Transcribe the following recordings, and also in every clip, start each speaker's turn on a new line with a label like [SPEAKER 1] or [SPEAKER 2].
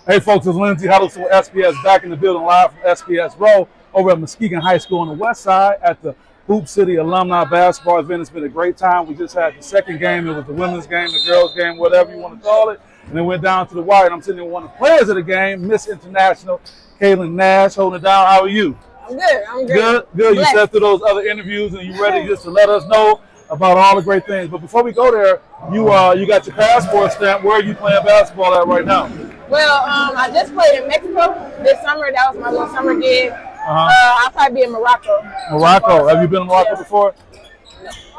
[SPEAKER 1] Hey folks, it's Lindsay Huddleston with SPS back in the building live from SPS Row over at Muskegon High School on the west side at the Hoop City Alumni Basketball event. It's been a great time. We just had the second game. It was the women's game, the girls' game, whatever you want to call it. And then went down to the wire. And I'm sitting there with one of the players of the game, Miss International, Kailyn Nash, holding it down. How are you?
[SPEAKER 2] I'm good. I'm great.
[SPEAKER 1] Good. Good. You sat through those other interviews and you ready just to let us know about all the great things. But before we go there, you got your passport stamp. Where are you playing basketball at right now?
[SPEAKER 2] Well, I just played in Mexico this summer. That was my little summer gig. I'll probably be in Morocco.
[SPEAKER 1] Morocco. Have you been in Morocco before?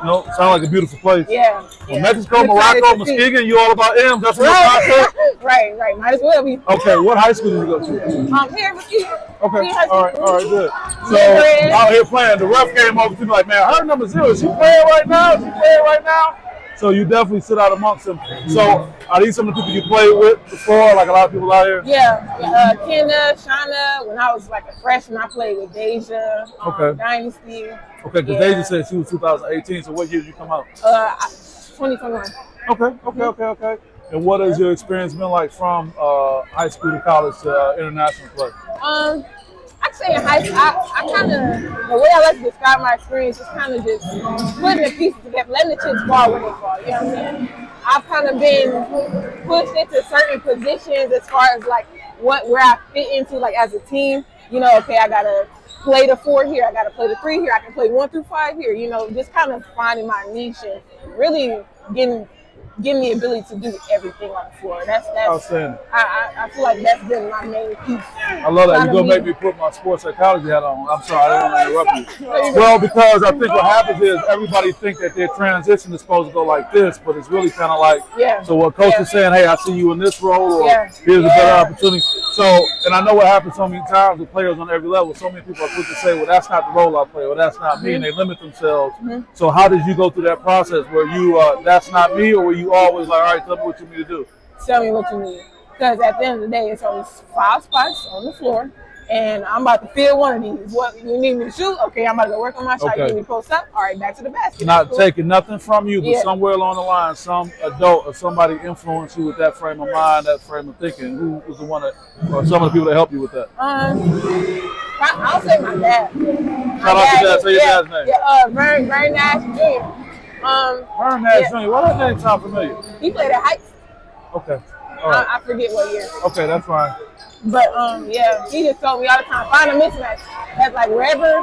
[SPEAKER 1] No. Sounds like a beautiful place.
[SPEAKER 2] Yeah.
[SPEAKER 1] Well, Mexico, Morocco, Muskegon, you all about M's. That's what I'm
[SPEAKER 2] Right. Might as well be.
[SPEAKER 1] Okay. What high school did you go to?
[SPEAKER 2] Here in Muskegon.
[SPEAKER 1] Okay. All right. Good. So out here playing, the ref came over to me like, man, her number 0. Is she playing right now? So you definitely sit out amongst them. So are these some of the people you played with before, like a lot of people out here?
[SPEAKER 2] Yeah. Kenda, Shauna. When I was like a freshman, I played with Deja. Dynasty.
[SPEAKER 1] Okay, because Deja said she was 2018. So what year did you come out?
[SPEAKER 2] 2021.
[SPEAKER 1] Okay. And what has your experience been like from high school to college to international play?
[SPEAKER 2] I'd say in high school, I kind of, the way I like to describe my experience is kind of just putting the pieces together, letting the chips fall where they fall, you know what I'm saying? I've kind of been pushed into certain positions as far as like where I fit into like as a team. You know, okay, I got to play the 4 here, I got to play the 3 here, I can play 1 through 5 here, you know, just kind of finding my niche and really getting the ability to do everything on the floor. That's
[SPEAKER 1] outstanding.
[SPEAKER 2] I feel like that's been my main piece.
[SPEAKER 1] I love that. You're going to make me put my sports psychology hat on. I'm sorry, I didn't want to interrupt you. Well, because I think what happens is everybody think that their transition is supposed to go like this, but it's really kind of like, so what coach is saying, hey, I see you in this role, or here's a better opportunity. So, and I know what happens so many times with players on every level. So many people are quick to say, well, that's not the role I play, or that's not me, and they limit themselves. So how did you go through that process where you, that's not me, or were you always like, all right, tell me what you need to do?
[SPEAKER 2] Tell me what you need. Because at the end of the day, it's only 5 spots on the floor, and I'm about to fill one of these. What you need me to shoot? Okay, I'm about to go work on my shot. You need me to post up? All right, back to the basket.
[SPEAKER 1] Not taking nothing from you, but somewhere along the line, some adult or somebody influenced you with that frame of mind, that frame of thinking. Who was the one that, or some of the people that helped you with that?
[SPEAKER 2] I'll say my dad.
[SPEAKER 1] Shout out to dad. Say your dad's name.
[SPEAKER 2] Vern Nash Jr.
[SPEAKER 1] Vern Nash Jr. Why that name sound familiar?
[SPEAKER 2] He played at Heights.
[SPEAKER 1] Okay. All right.
[SPEAKER 2] I forget what year.
[SPEAKER 1] Okay, that's fine.
[SPEAKER 2] But he just told me all the time, find a mismatch. That's like wherever,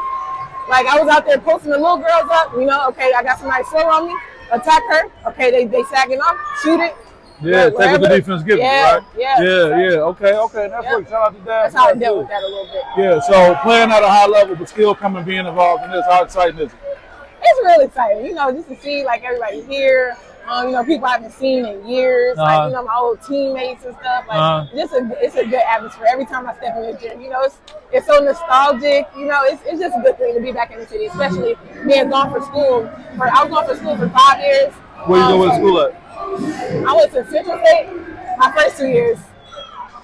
[SPEAKER 2] like I was out there posting the little girls up, you know, okay, I got somebody slow on me, attack her, okay, they sagging off, shoot it.
[SPEAKER 1] Yeah, take what the defense gives you, right?
[SPEAKER 2] Yeah.
[SPEAKER 1] Okay, that's what, shout out to dad.
[SPEAKER 2] That's how I dealt with that a little bit.
[SPEAKER 1] Yeah, so playing at a high level, but still coming being involved in this, how exciting is it?
[SPEAKER 2] It's really exciting, you know, just to see like everybody here. You know, people I haven't seen in years, like, you know, my old teammates and stuff. Like, it's a good atmosphere every time I step in the gym. You know, it's so nostalgic. You know, it's just a good thing to be back in the city, especially being gone for school. I was gone for school for 5 years.
[SPEAKER 1] Where you go to school at?
[SPEAKER 2] I went to Central State my first 2 years.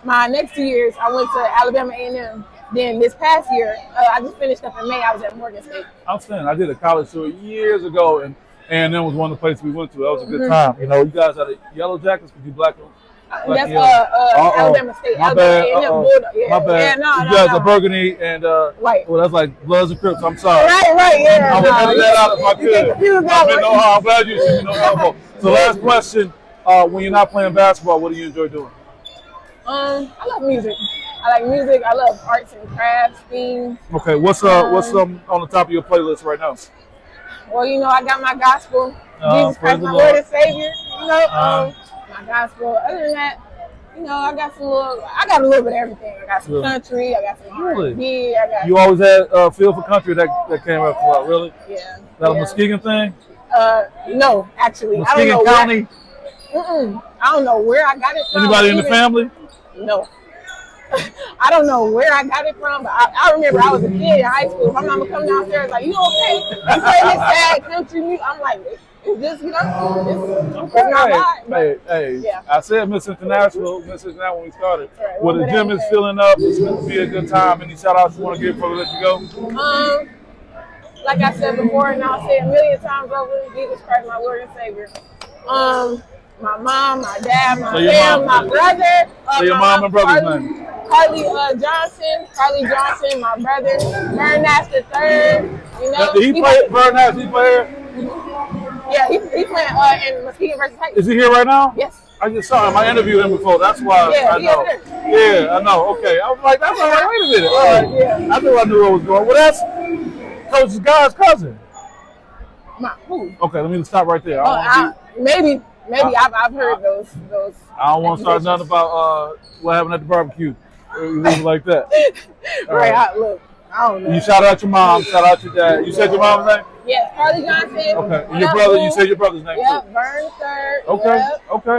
[SPEAKER 2] My next 2 years, I went to Alabama A&M. Then this past year, I just finished up in May. I was at Morgan State.
[SPEAKER 1] Outstanding. I did a college tour years ago, and that was one of the places we went to. That was a good time. You know, you guys had Yellow Jackets, because you black.
[SPEAKER 2] That's Alabama State.
[SPEAKER 1] My bad. My bad. You guys are burgundy and
[SPEAKER 2] white.
[SPEAKER 1] Well, that's like Bloods and Crips. I'm sorry.
[SPEAKER 2] Right. Yeah.
[SPEAKER 1] I would edit that out if I could. I'm glad you see me. No. So last question: when you're not playing basketball, what do you enjoy doing?
[SPEAKER 2] I love music. I like music. I love arts and crafts things.
[SPEAKER 1] Okay, what's on the top of your playlist right now?
[SPEAKER 2] Well, you know, I got my gospel, Jesus Christ, my Lord and Savior. You know, my gospel. Other than that, you know, I got a little bit of everything. I got some country. I got some R&B.
[SPEAKER 1] You always had a feel for country that came up for a while, really?
[SPEAKER 2] Yeah.
[SPEAKER 1] Is that a Muskegon thing?
[SPEAKER 2] No, actually,
[SPEAKER 1] Muskegon County.
[SPEAKER 2] I don't know where I got it from.
[SPEAKER 1] Anybody in the family?
[SPEAKER 2] No. I don't know where I got it from, but I remember I was a kid in high school. My mama come downstairs like, you okay? You play this sad country music. I'm like, it's just, you know, it's not mine.
[SPEAKER 1] Hey, I said Miss International when we started. Right, well, the gym is filling up. It's going to be a good time. Any shout outs you want to give before we let you go?
[SPEAKER 2] Like I said before, and I'll say a million times over, Jesus Christ, my Lord and Savior. my mom, my dad, my
[SPEAKER 1] your
[SPEAKER 2] fam,
[SPEAKER 1] mom-
[SPEAKER 2] my brother.
[SPEAKER 1] So your mom and brother's name?
[SPEAKER 2] Carly Johnson, my brother, Vern Nash the third. You know,
[SPEAKER 1] Did he play Vern Nash? He play here?
[SPEAKER 2] Yeah, he playing in Muskegon versus Heights.
[SPEAKER 1] Is he here right now?
[SPEAKER 2] Yes.
[SPEAKER 1] I just saw him. I interviewed him before. That's why I know. Yeah, I know. Okay. I was like, that's all right. Wait a minute. All right.
[SPEAKER 2] Yeah.
[SPEAKER 1] I knew what was going. Well, that's Coach Guy's cousin.
[SPEAKER 2] Who?
[SPEAKER 1] Okay, let me stop right there.
[SPEAKER 2] Maybe I've heard those.
[SPEAKER 1] I don't want to start nothing about what happened at the barbecue. Anything like that.
[SPEAKER 2] Right. Look, I don't know.
[SPEAKER 1] You shout out your mom. Shout out your dad. You said your mom's name?
[SPEAKER 2] Yes, Carly Johnson.
[SPEAKER 1] Okay. And your brother? You said your brother's name too.
[SPEAKER 2] Yep, Vern third.
[SPEAKER 1] Okay.
[SPEAKER 2] Yep.
[SPEAKER 1] Okay.